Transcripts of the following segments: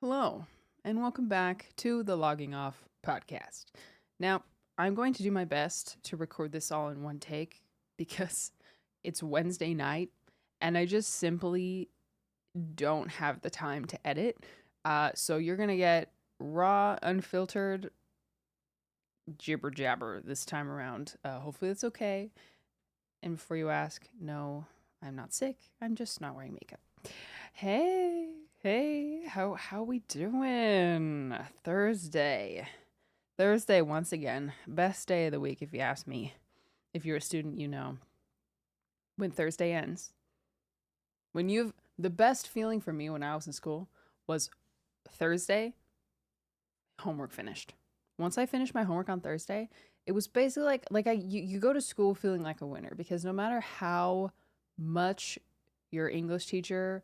Hello, and welcome back to the Logging Off podcast. Now, I'm going to do my best to record this all in one take because it's Wednesday night and I just simply don't have the time to edit. So you're going to get raw, unfiltered jibber jabber this time around. Hopefully, that's okay. And before you ask, no, I'm not sick. I'm just not wearing makeup. Hey, how we doing? Thursday once again. Best day of the week if you ask me. If you're a student, you know. When Thursday ends. When you've the best feeling for me when I was in school was Thursday, homework finished. Once I finished my homework on Thursday, it was basically you go to school feeling like a winner because no matter how much your English teacher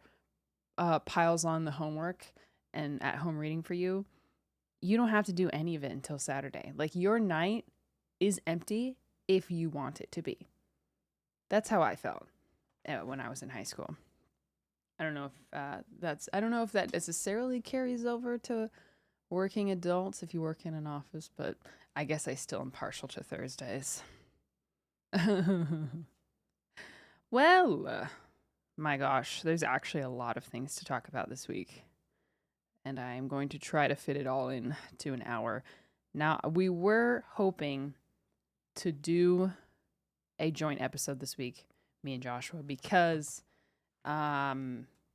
piles on the homework and at home reading for you, you don't have to do any of it until Saturday. Like your night is empty if you want it to be. That's how I felt when I was in high school. I don't know if that necessarily carries over to working adults if you work in an office, but I guess I still am partial to Thursdays. Well, my gosh, there's actually a lot of things to talk about this week, and I'm going to try to fit it all in to an hour. Now, we were hoping to do a joint episode this week, me and Joshua, because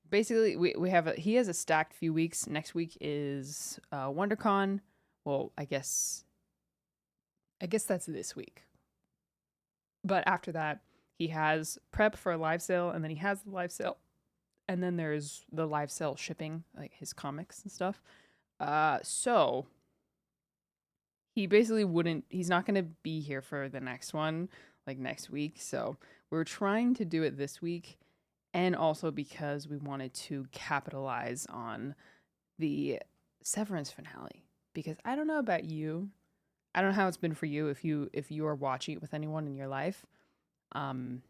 basically we have he has a stacked few weeks. Next week is WonderCon. Well, I guess that's this week. But after that, he has prep for a live sale, and then he has the live sale, and then there's the live sale shipping, like his comics and stuff. So he basically wouldn't. He's not going to be here for the next one, like next week. So we're trying to do it this week, and also because we wanted to capitalize on the Severance finale. Because I don't know about you, I don't know how it's been for you if you are watching it with anyone in your life. Um,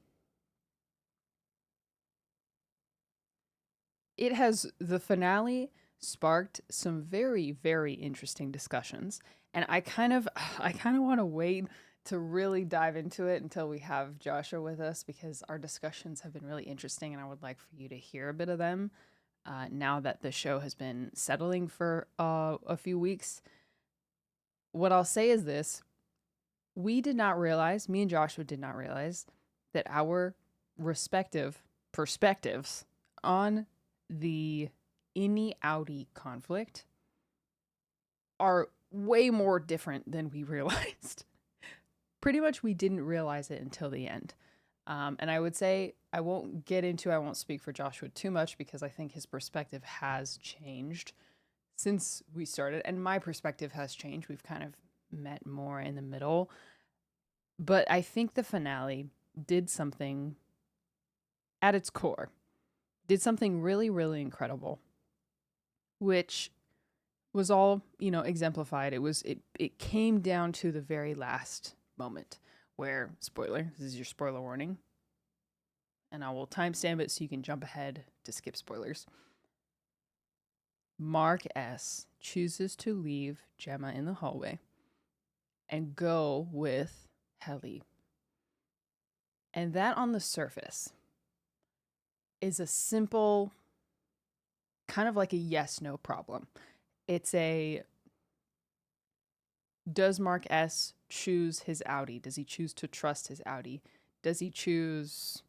it has the finale sparked some very interesting discussions, and I kind of want to wait to really dive into it until we have Joshua with us because our discussions have been really interesting, and I would like for you to hear a bit of them. Now that the show has been settling for a few weeks, what I'll say is this: we did not realize, me and Joshua did not realize, that our respective perspectives on the innie outie conflict are way more different than we realized. Pretty much, we didn't realize it until the end. And I would say I won't speak for Joshua too much because I think his perspective has changed since we started, and my perspective has changed. We've kind of met more in the middle. But I think the finale did something at its core, did something really incredible, which was all, exemplified. It came down to the very last moment where, spoiler, this is your spoiler warning, and I will timestamp it so you can jump ahead to skip spoilers. Mark S chooses to leave Gemma in the hallway and go with Helly. And that on the surface is a simple, kind of like a yes no problem. It's a, does Mark S choose his outie? Does he choose to trust his outie? Does he choose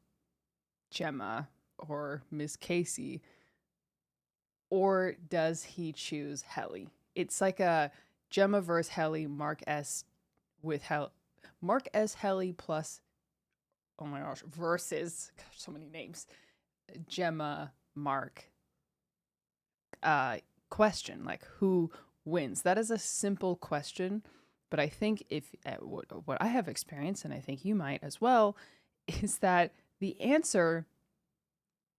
Gemma or Miss Casey? Or does he choose Helly? It's like a Gemma versus Helly, Mark S with Mark S Helly plus, oh my gosh, versus, gosh, so many names, Gemma Mark question, like who wins. That is a simple question, but I think if what I have experienced, and I think you might as well, is that the answer,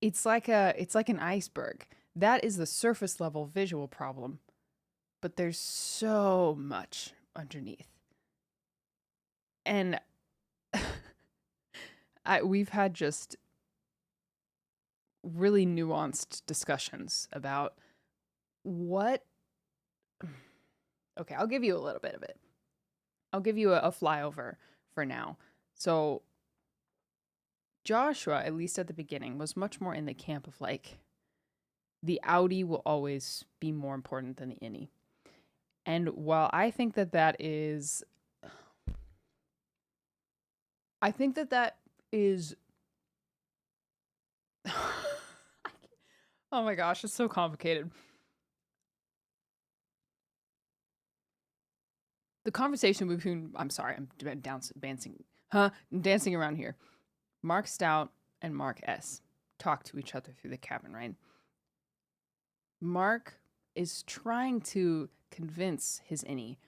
it's like an iceberg. That is the surface level visual problem, but there's so much underneath. And we've had just really nuanced discussions about what okay, I'll give you a little bit of it. I'll give you a flyover for now. So Joshua, at least at the beginning, was much more in the camp of like the outie will always be more important than the innie. And while I think that that is, oh my gosh, it's so complicated. The conversation between, I'm sorry, I'm dancing around here. Mark Stout and Mark S talk to each other through the cabin, right? Mark is trying to convince his innie,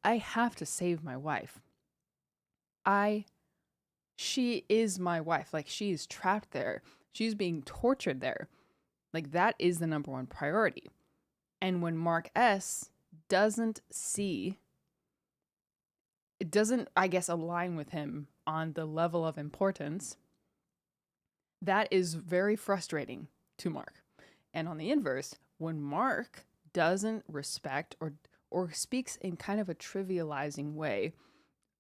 I have to save my wife. I she is my wife. Like, she is trapped there. She's being tortured there. Like, that is the number one priority. And when Mark S doesn't see, it doesn't, I guess, align with him on the level of importance, that is very frustrating to Mark. And on the inverse, when Mark doesn't respect or speaks in kind of a trivializing way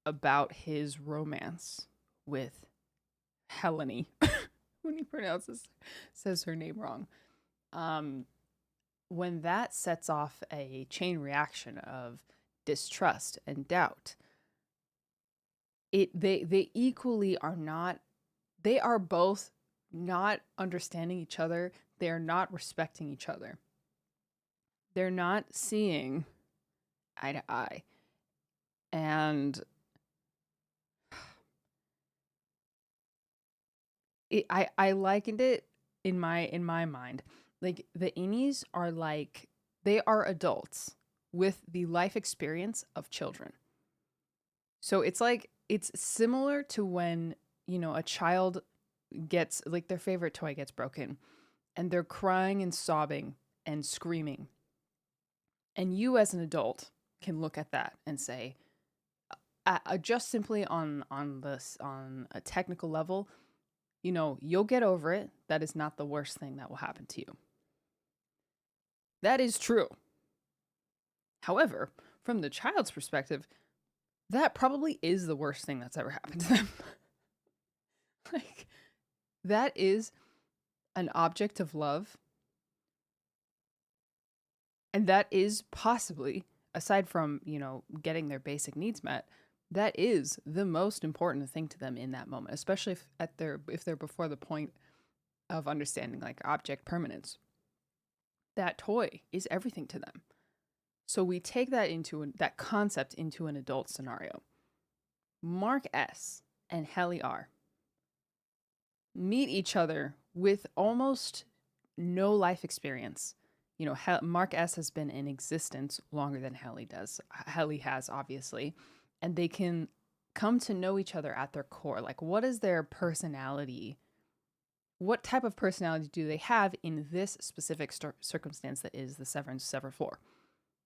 about his romance with Helene, when he says her name wrong, um, when that sets off a chain reaction of distrust and doubt, they equally are not. They are both not understanding each other. They are not respecting each other. They're not seeing eye to eye, and I likened it in my mind, like the innies are like they are adults with the life experience of children. So it's like it's similar to when, a child gets like their favorite toy gets broken and they're crying and sobbing and screaming. And you as an adult can look at that and say, just simply on a technical level, you'll get over it. That is not the worst thing that will happen to you. That is true. However, from the child's perspective, that probably is the worst thing that's ever happened to them. Like, that is an object of love. And that is possibly, aside from, getting their basic needs met, that is the most important thing to them in that moment, especially if they're before the point of understanding like object permanence. That toy is everything to them. So we take that concept into an adult scenario. Mark S and Helly R meet each other with almost no life experience. Mark S has been in existence longer than Helly does. Helly has, obviously, and they can come to know each other at their core. Like, what is their personality? What type of personality do they have in this specific circumstance that is the Severance severed floor,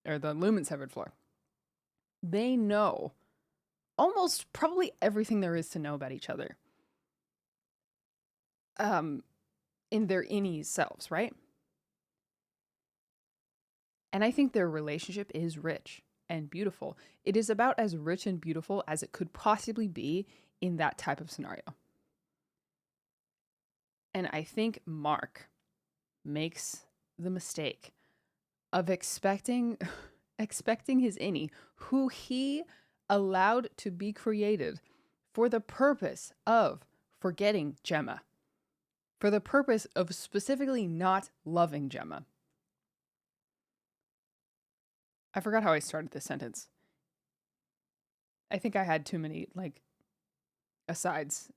or the Lumen severed floor? They know almost probably everything there is to know about each other. In their innie selves, right? And I think their relationship is rich and beautiful. It is about as rich and beautiful as it could possibly be in that type of scenario. And I think Mark makes the mistake of expecting his innie, who he allowed to be created for the purpose of forgetting Gemma, for the purpose of specifically not loving Gemma. I forgot how I started this sentence. I think I had too many, like, asides.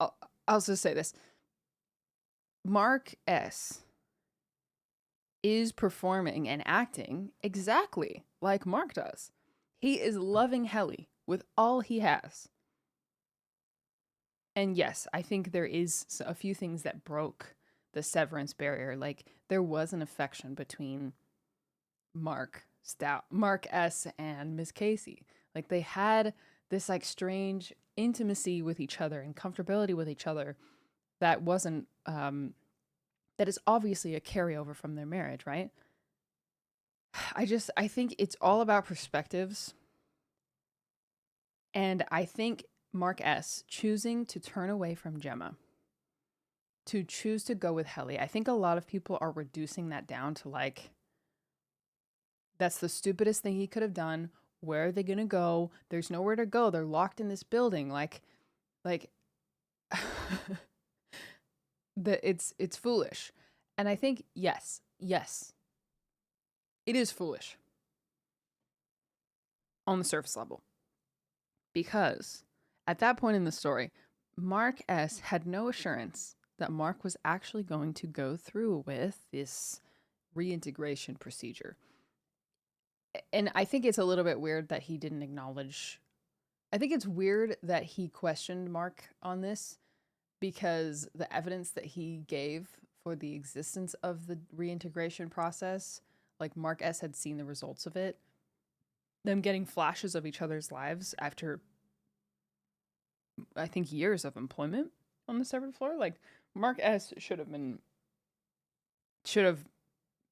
I'll just say this. Mark S is performing and acting exactly like Mark does. He is loving Helly with all he has. And yes, I think there is a few things that broke the severance barrier. Like, there was an affection between Mark S and Miss Casey. Like, they had this like strange intimacy with each other and comfortability with each other that wasn't that is obviously a carryover from their marriage, right? I think it's all about perspectives. And I think Mark S. choosing to turn away from Gemma, to choose to go with Helly, I think a lot of people are reducing that down to like, that's the stupidest thing he could have done. Where are they going to go? There's nowhere to go. They're locked in this building. Like, it's foolish. And I think, yes, it is foolish on the surface level. Because at that point in the story, Mark S. had no assurance that Mark was actually going to go through with this reintegration procedure. And I think it's a little bit weird that he didn't acknowledge. I think it's weird that he questioned Mark on this, because the evidence that he gave for the existence of the reintegration process, like Mark S. had seen the results of it, them getting flashes of each other's lives after, I think, years of employment on the severed floor. Like, Mark S. should have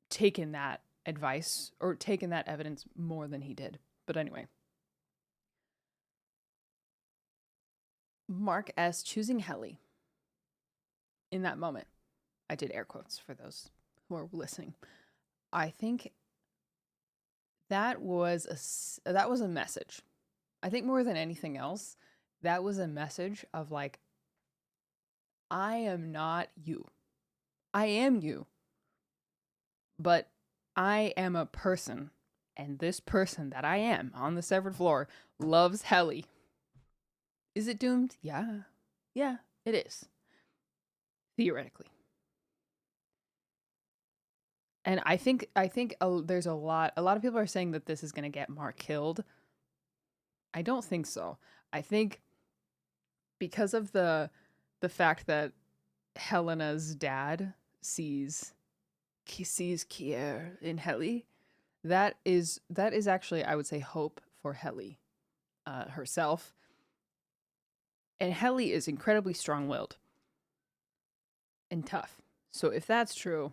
taken that advice or taken that evidence more than he did. But anyway, Mark S. choosing Helly in that moment, I did air quotes for those who are listening, I think that was a message. I think more than anything else, that was a message of like, I am not you. I am you. But I am a person, and this person that I am on the severed floor loves Helly. Is it doomed? Yeah. Yeah, it is. Theoretically. And I think there's a lot of people are saying that this is going to get Mark killed. I don't think so. I think because of the fact that Helena's dad sees Kier in Helly, that is actually, I would say, hope for Helly herself. And Helly is incredibly strong-willed and tough. So if that's true,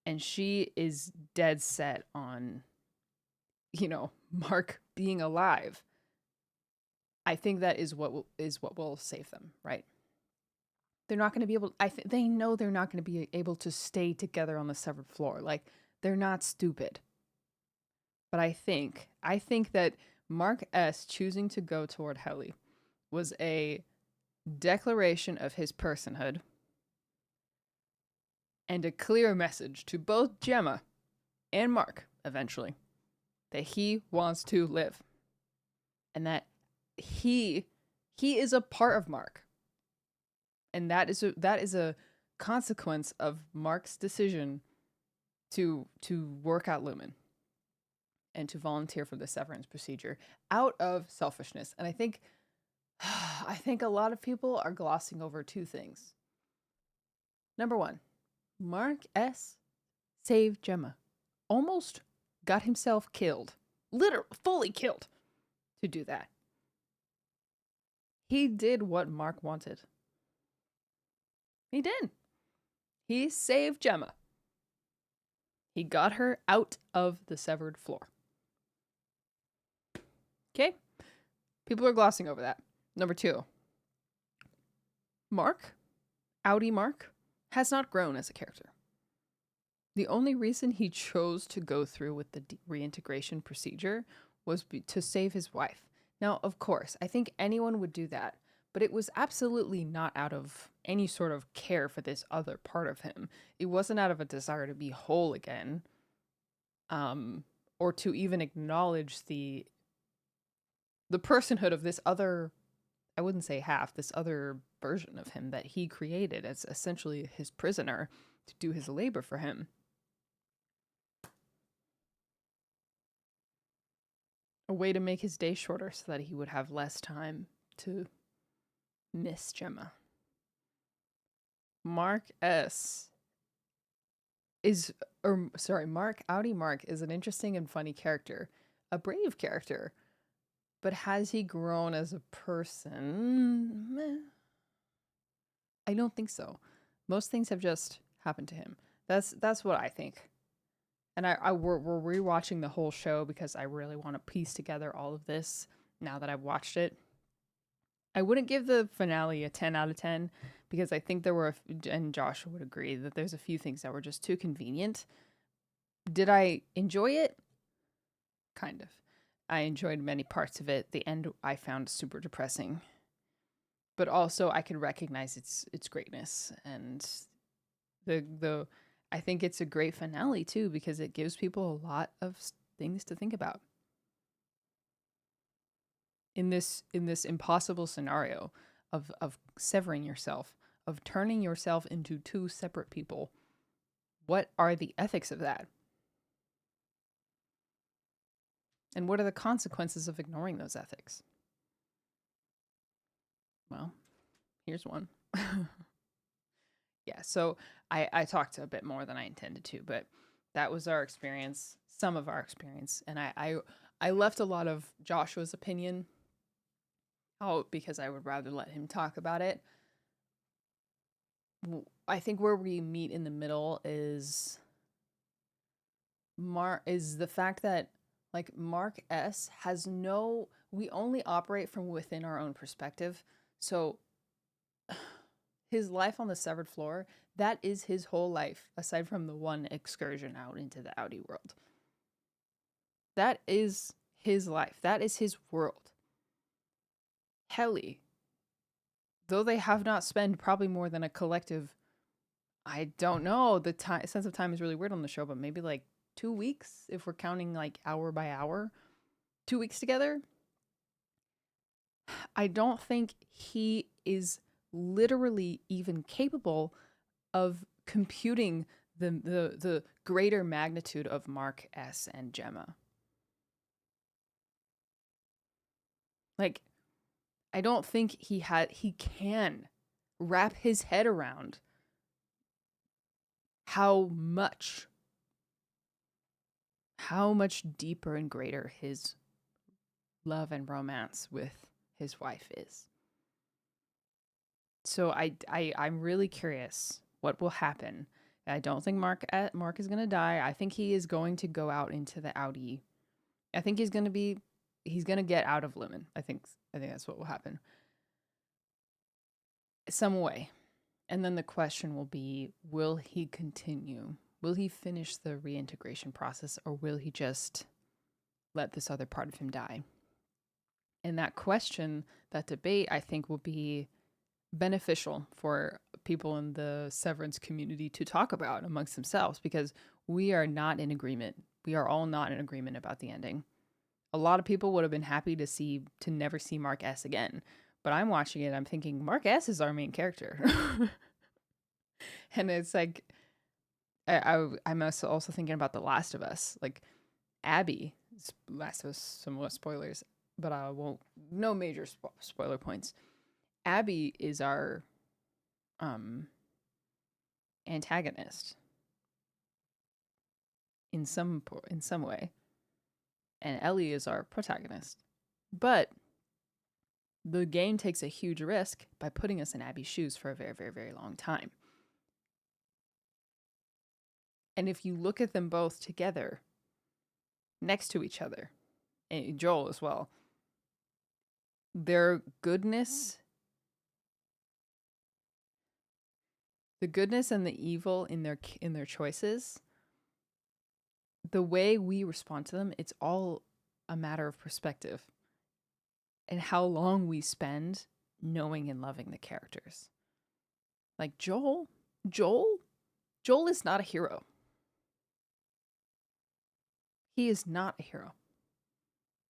and she is dead set on, Mark being alive, I think that is what will save them, right? They're not going to be able. They know they're not going to be able to stay together on the severed floor. Like, they're not stupid. But I think that Mark S. choosing to go toward Helly was a declaration of his personhood and a clear message to both Gemma and Mark, eventually, that he wants to live, and that he is a part of Mark, and that is a consequence of Mark's decision to work at Lumen and to volunteer for the severance procedure out of selfishness. And I think a lot of people are glossing over two things. Number one, Mark S. saved Gemma. Almost got himself killed. Literally, fully killed to do that. He did what Mark wanted. He did. He saved Gemma. He got her out of the severed floor. Okay? People are glossing over that. Number two, Mark, Audi Mark, has not grown as a character. The only reason he chose to go through with the reintegration procedure was to save his wife. Now, of course, I think anyone would do that, but it was absolutely not out of any sort of care for this other part of him. It wasn't out of a desire to be whole again, or to even acknowledge the personhood of this other, I wouldn't say half, this other version of him that he created as essentially his prisoner to do his labor for him. A way to make his day shorter so that he would have less time to miss Gemma. Mark Audi Mark is an interesting and funny character, a brave character. But has he grown as a person? I don't think so. Most things have just happened to him. That's what I think. And we're rewatching the whole show because I really want to piece together all of this now that I've watched it. I wouldn't give the finale a 10 out of 10 because I think there were, and Josh would agree, that there's a few things that were just too convenient. Did I enjoy it? Kind of. I enjoyed many parts of it. The end I found super depressing. But also I can recognize its greatness, and the I think it's a great finale too because it gives people a lot of things to think about. In this impossible scenario of severing yourself, of turning yourself into two separate people, what are the ethics of that? And what are the consequences of ignoring those ethics? Well, here's one. Yeah, so I talked a bit more than I intended to, but that was our experience, some of our experience, and I left a lot of Joshua's opinion out because I would rather let him talk about it. I think where we meet in the middle is the fact that like Mark S has no, we only operate from within our own perspective. So his life on the severed floor, that is his whole life aside from the one excursion out into the outie world. That is his life. That is his world. Helly, though they have not spent probably more than a collective, I don't know, the time sense of time is really weird on the show, but maybe like 2 weeks if we're counting like hour by hour. 2 weeks together. I don't think he is literally even capable of computing the greater magnitude of Mark S and Gemma. Like, I don't think he can wrap his head around how much deeper and greater his love and romance with his wife is. So I'm really curious what will happen. I don't think Mark is going to die. I think he is going to go out into the outie. I think he's going to get out of Lemon. I think that's what will happen. Some way. And then the question will be, will he continue? Will he finish the reintegration process, or will he just let this other part of him die? And that question, that debate, I think will be beneficial for people in the Severance community to talk about amongst themselves, because we are not in agreement. We are all not in agreement about the ending. A lot of people would have been happy to never see Mark S again. But I'm watching it, I'm thinking, Mark S is our main character. And it's like, I'm also thinking about The Last of Us. Like, Abby, Last of Us, somewhat spoilers, but I won't, no major spoiler points. Abby is our antagonist in some way, and Ellie is our protagonist. But the game takes a huge risk by putting us in Abby's shoes for a very, very, very long time. And if you look at them both together, next to each other, and Joel as well, their goodness, the goodness and the evil in their choices, the way we respond to them, it's all a matter of perspective and how long we spend knowing and loving the characters. Like Joel is not a hero. He is not a hero.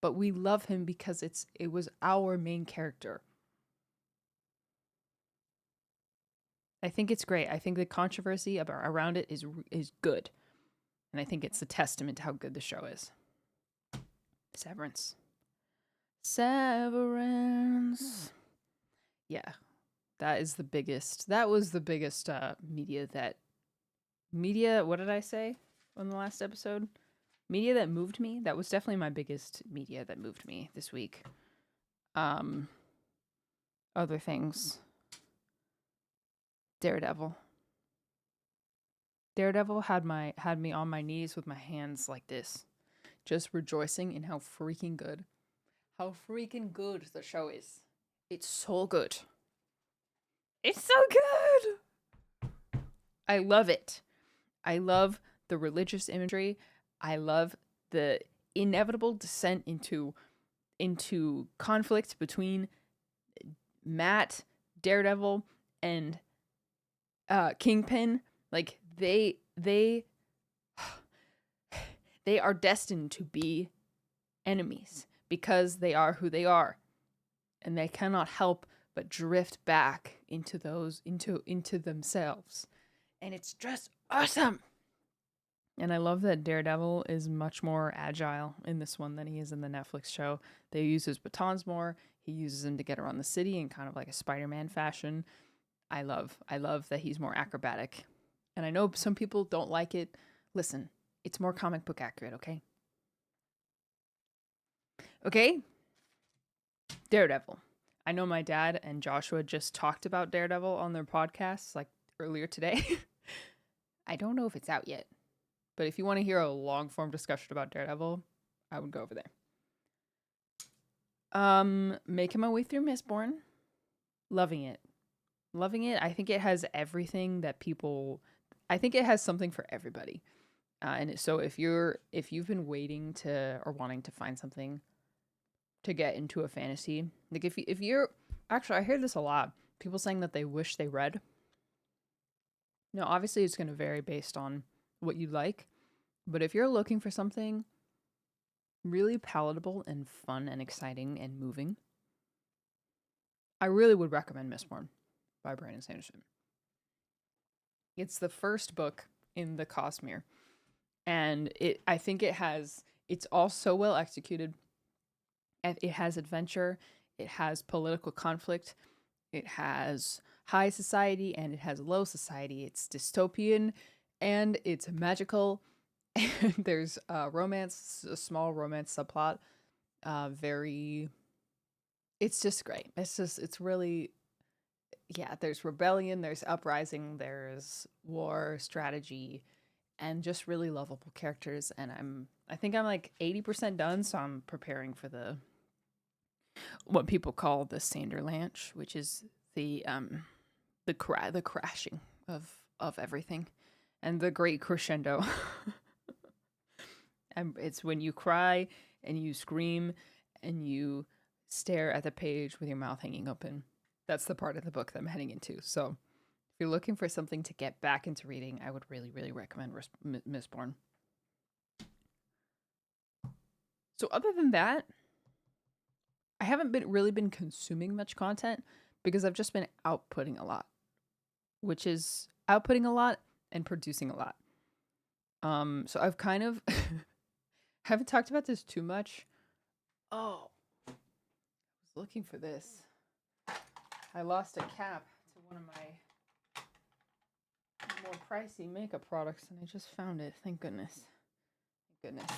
But we love him because it was our main character. I think it's great. I think the controversy around it is good. And I think it's a testament to how good the show is. Severance. Yeah. That was the biggest media, what did I say on the last episode? Media that moved me. That was definitely my biggest media that moved me this week. Other things. Daredevil. Daredevil had me on my knees with my hands like this, just rejoicing in how freaking good the show is. It's so good. It's so good. I love it. I love the religious imagery. I love the inevitable descent into conflict between Matt, Daredevil, and Kingpin. Like they are destined to be enemies because they are who they are, and they cannot help but drift back into themselves, and it's just awesome. And I love that Daredevil is much more agile in this one than he is in the Netflix show. They use his batons more. He uses them to get around the city in kind of like a Spider-Man fashion. I love that he's more acrobatic. And I know some people don't like it. Listen, it's more comic book accurate, okay? Okay? Daredevil. I know my dad and Joshua just talked about Daredevil on their podcasts like earlier today. I don't know if it's out yet. But if you want to hear a long form discussion about Daredevil, I would go over there. Making my way through Mistborn. Loving it. Loving it. I think it has everything that I think it has something for everybody. So if you've been waiting to or wanting to find something to get into a fantasy, like if you're actually, I hear this a lot. People saying that they wish they read. Now, obviously, it's going to vary based on what you like. But if you're looking for something really palatable and fun and exciting and moving, I really would recommend Mistborn by Brandon Sanderson. It's the first book in the Cosmere. And I think it's all so well executed. It has adventure, it has political conflict, it has high society, and it has low society. It's dystopian, and it's magical. And there's romance, a small romance subplot. It's just great. It's really, yeah, there's rebellion, there's uprising, there's war, strategy, and just really lovable characters. And I think I'm like 80% done, so I'm preparing for what people call the Sanderlanche, which is the crashing of everything, and the great crescendo. And it's when you cry and you scream and you stare at the page with your mouth hanging open. That's the part of the book that I'm heading into. So if you're looking for something to get back into reading, I would really, really recommend Mistborn. So other than that, I haven't really been consuming much content because I've just been outputting a lot, which is outputting a lot and producing a lot. So I've kind of haven't talked about this too much. Oh, I was looking for this. I lost a cap to one of my more pricey makeup products, and I just found it. Thank goodness. Thank goodness.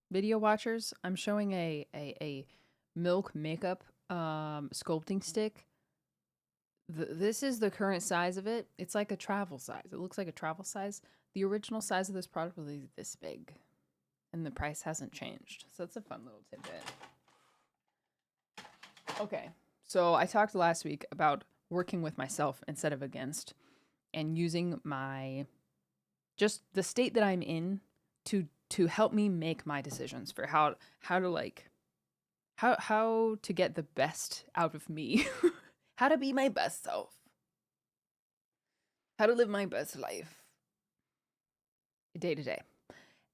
Video watchers, I'm showing a Milk makeup sculpting stick. This is the current size of it. It's like a travel size. It looks like a travel size. The original size of this product was this big, and the price hasn't changed. So it's a fun little tidbit. Okay, so I talked last week about working with myself instead of against, and using just the state that I'm in to help me make my decisions for how to get the best out of me. How to be my best self. How to live my best life day to day.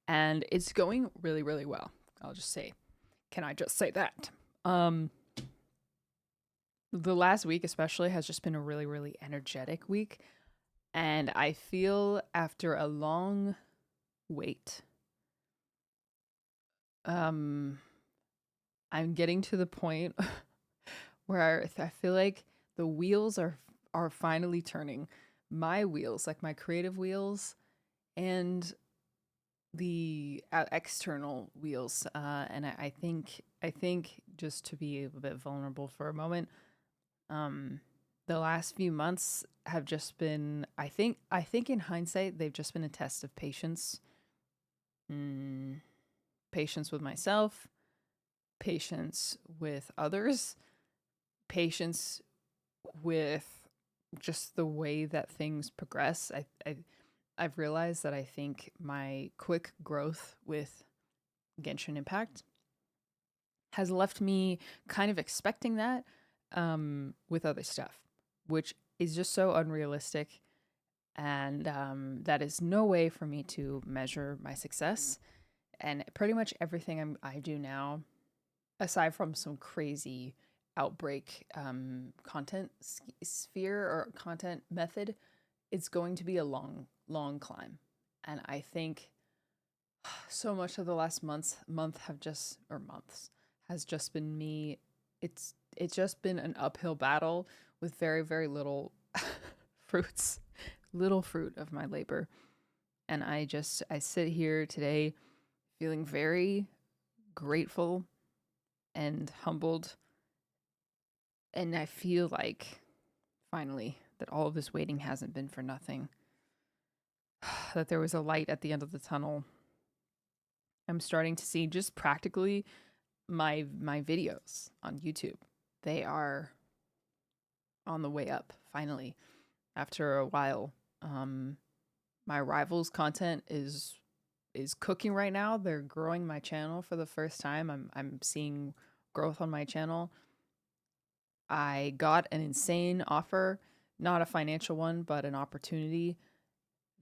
And it's going really, really well. I'll just say, can I just say that? The last week especially has just been a really, really energetic week. And I feel after a long wait, I'm getting to the point where I feel like the wheels are finally turning. My wheels, like my creative wheels, and the external wheels. And I think just to be a bit vulnerable for a moment, The last few months have just been, I think in hindsight, they've just been a test of patience. Mm, patience with myself, patience with others, patience with just the way that things progress. I've realized that I think my quick growth with Genshin Impact has left me kind of expecting that with other stuff, which is just so unrealistic. And that is no way for me to measure my success. And pretty much everything I do now, aside from some crazy outbreak content sphere or content method, it's going to be a long climb. And I think so much of the last month have just or months has just been me. It's just been an uphill battle with very little fruits, little fruit of my labor. And I sit here today feeling very grateful and humbled, and I feel like finally that all of this waiting hasn't been for nothing. That there was a light at the end of the tunnel. I'm starting to see just practically my videos on YouTube. They are on the way up finally after a while. Um my rivals content is cooking right now. They're growing my channel for the first time. I'm seeing growth on my channel. I got an insane offer, not a financial one, but an opportunity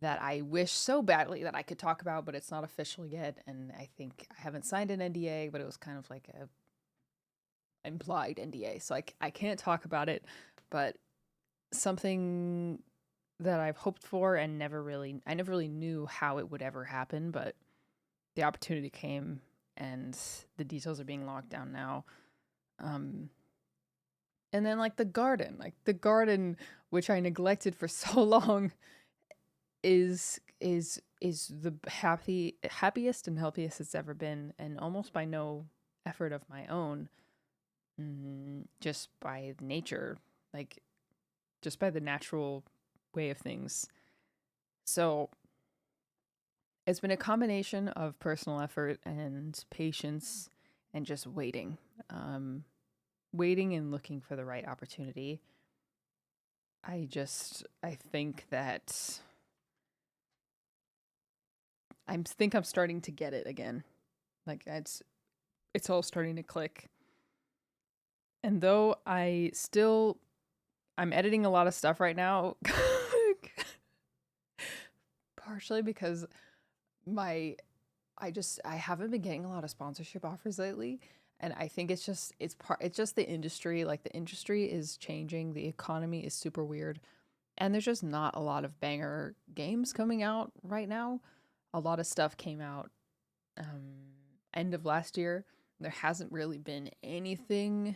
that I wish so badly that I could talk about, but it's not official yet. And I think I haven't signed an NDA, but it was kind of like a implied NDA. So I can't talk about it, but something that I've hoped for and I never really knew how it would ever happen, but the opportunity came and the details are being locked down now. Um, and then like the garden, which I neglected for so long, is the happiest and healthiest it's ever been, and almost by no effort of my own, just by nature, like just by the natural way of things. So it's been a combination of personal effort and patience and just waiting. Waiting and looking for the right opportunity. I think that I'm starting to get it again. Like it's all starting to click. And though I'm editing a lot of stuff right now, partially because my I haven't been getting a lot of sponsorship offers lately, and I think it's just the industry. Like the industry is changing, the economy is super weird, and there's just not a lot of banger games coming out right now. A lot of stuff came out end of last year. There hasn't really been anything.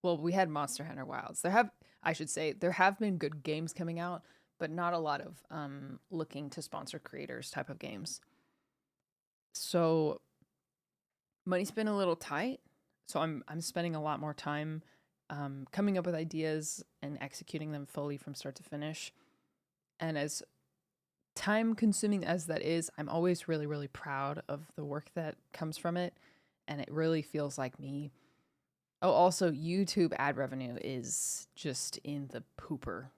Well, we had Monster Hunter Wilds. I should say, there have been good games coming out, but not a lot of looking to sponsor creators type of games. So money's been a little tight. So I'm spending a lot more time coming up with ideas and executing them fully from start to finish. And as time consuming as that is, I'm always really proud of the work that comes from it. And it really feels like me. Oh, also, YouTube ad revenue is just in the pooper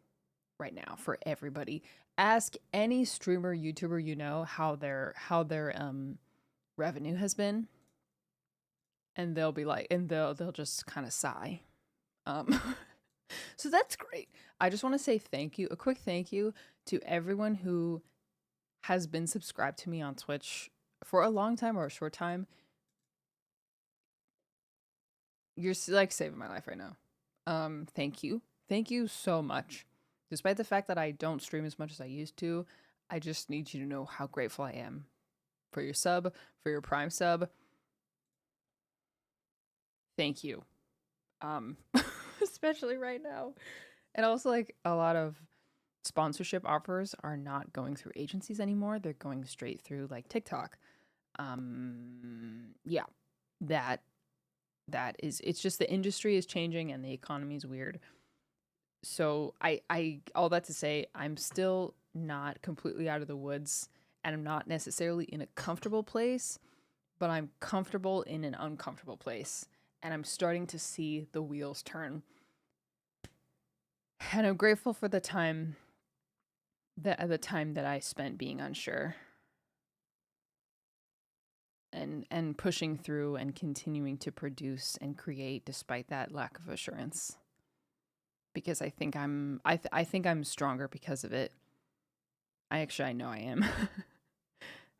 right now for everybody. Ask any streamer, YouTuber you know how their revenue has been, and they'll be like, and they'll just kind of sigh. Um, so that's great. I just want to say thank you, a quick thank you to everyone who has been subscribed to me on Twitch for a long time or a short time. You're like saving my life right now. Thank you so much. Despite the fact that I don't stream as much as I used to, I just need you to know how grateful I am for your sub, for your Prime sub. Thank you. Um, especially right now. And also, like, a lot of sponsorship offers are not going through agencies anymore. They're going straight through like TikTok. Yeah, that it's just the industry is changing and the economy is weird. So I all that to say, I'm still not completely out of the woods, and I'm not necessarily in a comfortable place, but I'm comfortable in an uncomfortable place, and I'm starting to see the wheels turn. And I'm grateful for the time that I spent being unsure and pushing through and continuing to produce and create despite that lack of assurance. Because I think I'm stronger because of it. I know I am.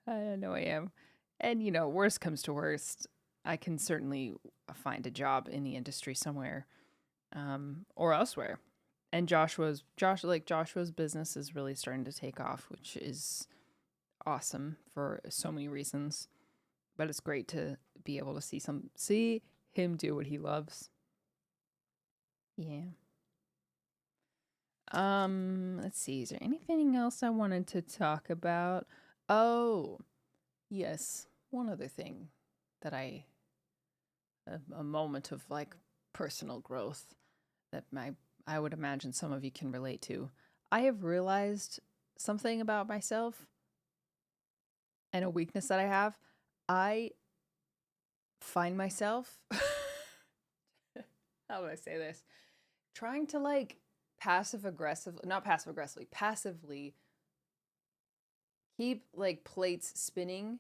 I know I am. And worst comes to worst, I can certainly find a job in the industry somewhere, or elsewhere. And Joshua's business is really starting to take off, which is awesome for so many reasons. But it's great to be able to see him do what he loves. Yeah. Let's see. Is there anything else I wanted to talk about? Oh, yes. One other thing that a moment of like personal growth that I would imagine some of you can relate to. I have realized something about myself and a weakness that I have. I find myself how do I say this? Trying to like not passive aggressively, passively keep like plates spinning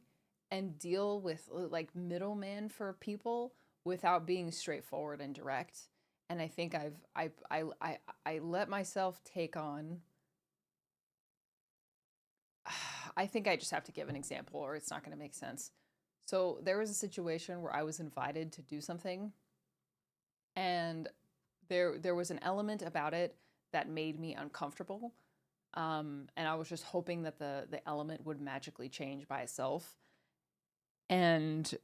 and deal with like middleman for people without being straightforward and direct. And I think I let myself take on. I think I just have to give an example or it's not going to make sense. So there was a situation where I was invited to do something, and there was an element about it that made me uncomfortable. And I was just hoping that the element would magically change by itself. And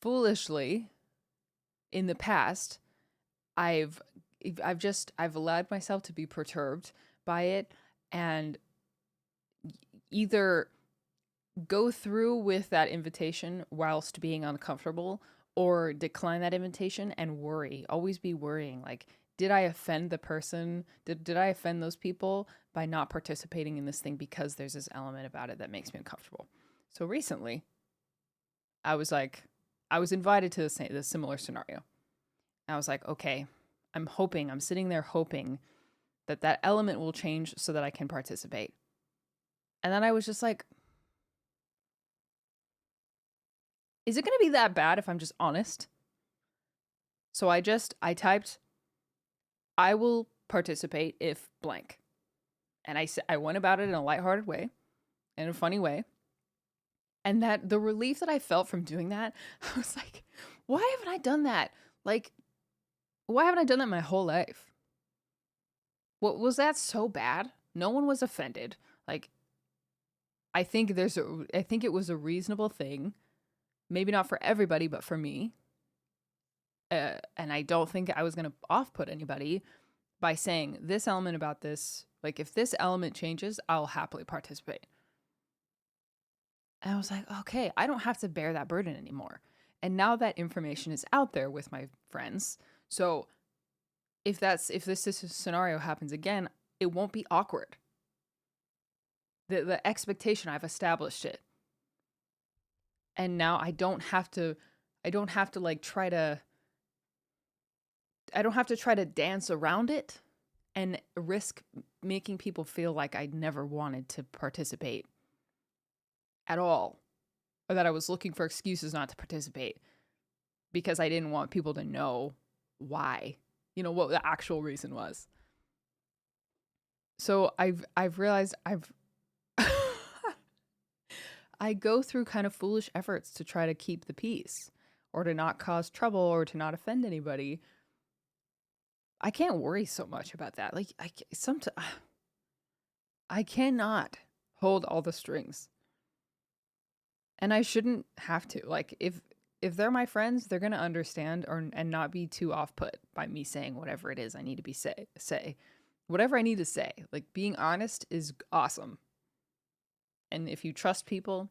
foolishly, in the past, I've I've allowed myself to be perturbed by it, and either go through with that invitation whilst being uncomfortable, or decline that invitation and worry. Always be worrying, like, did I offend the person? Did I offend those people by not participating in this thing because there's this element about it that makes me uncomfortable? So recently, I was like, I was invited to this similar scenario. I was like, okay, I'm sitting there hoping that that element will change so that I can participate. And then I was just like, is it going to be that bad if I'm just honest? So I typed, I will participate if blank. And I went about it in a lighthearted way, in a funny way. And that the relief that I felt from doing that, I was like, why haven't I done that? Like, why haven't I done that my whole life? What was that so bad? No one was offended. Like, I think it was a reasonable thing. Maybe not for everybody, but for me. And I don't think I was going to off put anybody by saying this element about this. Like, if this element changes, I'll happily participate. And I was like, okay, I don't have to bear that burden anymore. And now that information is out there with my friends. So if this scenario happens again, it won't be awkward. The expectation, I've established it. And now I don't have to like I don't have to try to dance around it and risk making people feel like I never wanted to participate at all, or that I was looking for excuses not to participate because I didn't want people to know why, what the actual reason was. So I've realized I go through kind of foolish efforts to try to keep the peace or to not cause trouble or to not offend anybody. I can't worry so much about that. Like I cannot hold all the strings. And I shouldn't have to. Like if they're my friends, they're going to understand and not be too off put by me saying whatever it is I need to say. Whatever I need to say. Like being honest is awesome. And if you trust people,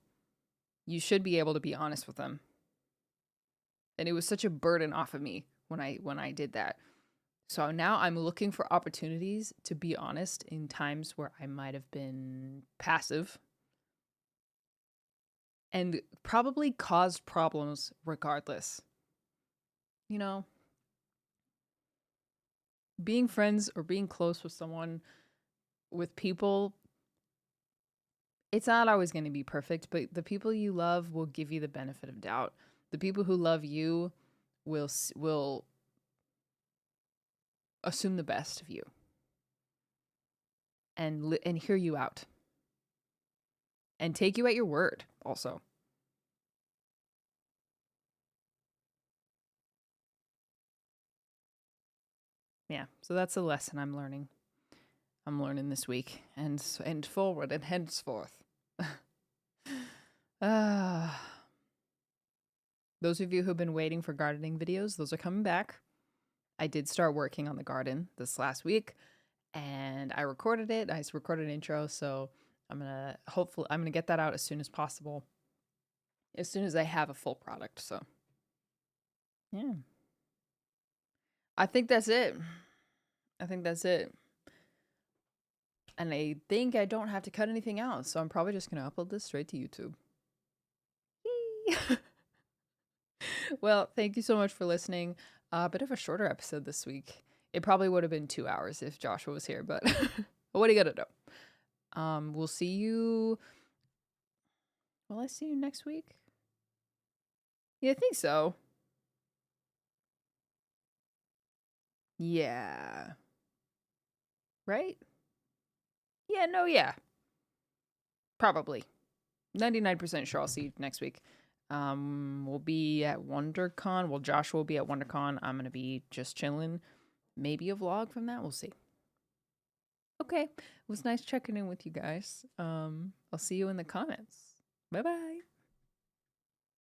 you should be able to be honest with them. And it was such a burden off of me when I did that. So now I'm looking for opportunities to be honest in times where I might have been passive and probably caused problems regardless. You know, being friends or being close with someone, with people, it's not always going to be perfect, but the people you love will give you the benefit of doubt. The people who love you will assume the best of you and hear you out and take you at your word also. Yeah, so that's a lesson I'm learning. I'm learning this week and forward and henceforth. Ah, those of you who've been waiting for gardening videos, those are coming back. I did start working on the garden this last week, and I recorded it. I recorded an intro, so I'm gonna get that out as soon as possible, as soon as I have a full product. So yeah, I think that's it. I think that's it. And I think I don't have to cut anything out, so I'm probably just gonna upload this straight to YouTube. Well, thank you so much for listening. A bit of a shorter episode this week. It probably would have been 2 hours if Joshua was here, but what are you gonna do? We'll see you. Will I see you next week? Yeah, I think so. Yeah. Right? Yeah, no, yeah. Probably. 99% sure I'll see you next week. We'll be at WonderCon. Well, Josh will be at WonderCon. I'm gonna be just chilling. Maybe a vlog from that. We'll see. Okay. It was nice checking in with you guys. I'll see you in the comments. Bye bye.